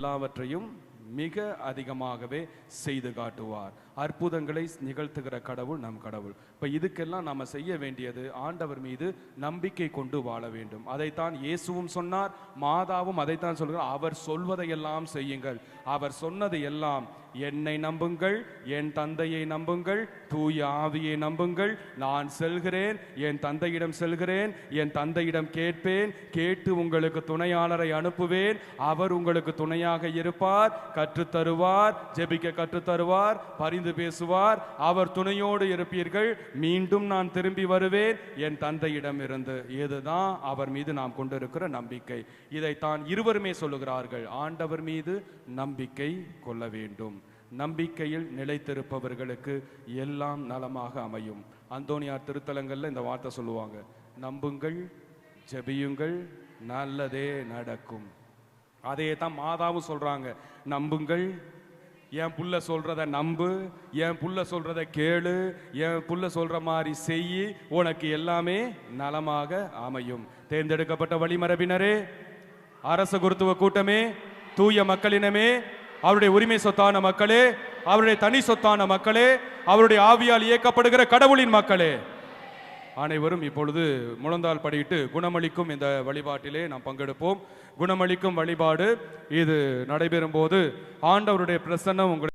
எல்லாவற்றையும் மிக அதிகமாகவே செய்து காட்டுவார். அற்புதங்களை நிகழ்த்துகிற கடவுள் நம் கடவுள். இப்போ இதுக்கெல்லாம் நம்ம செய்ய வேண்டியது ஆண்டவர் மீது நம்பிக்கை கொண்டு வாழ வேண்டும். அதைத்தான் இயேசுவும் சொன்னார், மாதாவும் அதைத்தான் சொல்கிறார். அவர் சொல்வதையெல்லாம் செய்யுங்கள். அவர் சொன்னது எல்லாம் என்னை நம்புங்கள், என் தந்தையை நம்புங்கள், தூய ஆவியை நம்புங்கள். நான் செல்கிறேன், என் தந்தையிடம் செல்கிறேன், என் தந்தையிடம் கேட்பேன், கேட்டு உங்களுக்கு துணையாளரை அனுப்புவேன். அவர் உங்களுக்கு துணையாக இருப்பார், கற்றுத்தருவார், ஜெபிக்க கற்றுத்தருவார், பரிந்து பேசுவார். அவர் துணையோடு இருப்பீர்கள். மீண்டும் நான் திரும்பி வருவேன் என் தந்தையிடம் இருந்து. இதுதான் அவர் மீது நாம் கொண்டிருக்கிற நம்பிக்கை. இதைத்தான் இருவருமே சொல்லுகிறார்கள், ஆண்டவர் மீது நம்பிக்கை கொள்ள வேண்டும். நம்பிக்கையில் நிலைத்திருப்பவர்களுக்கு எல்லாம் நலமாக அமையும். அந்தோனியார் திருத்தலங்கள்ல இந்த வார்த்தை சொல்லுவாங்க, நம்புங்கள், ஜெபியுங்கள், நல்லதே நடக்கும். அதே தான் மாதாவும் சொல்றாங்க, நம்புங்கள், என் புள்ள சொல்றத நம்பு, என் புள்ள சொல்றத கேளு, என் புள்ள சொல்ற மாதிரி செய்யி, உனக்கு எல்லாமே நலமாக அமையும். தேர்ந்தெடுக்கப்பட்ட வழிமரபினரே, அரச குருத்துவ கூட்டமே, தூய மக்களினமே, அவருடைய உரிமை சொத்தான மக்களே, அவருடைய தனி சொத்தான மக்களே, அவருடைய ஆவியால் இயக்கப்படுகிற கடவுளின் மக்களே, அனைவரும் இப்பொழுது முழந்தால் படியிட்டு குணமளிக்கும் இந்த வழிபாட்டிலே நாம் பங்கெடுப்போம். குணமளிக்கும் வழிபாடு இது நடைபெறும் போது ஆண்டவருடைய பிரசன்னம் உங்களுக்கு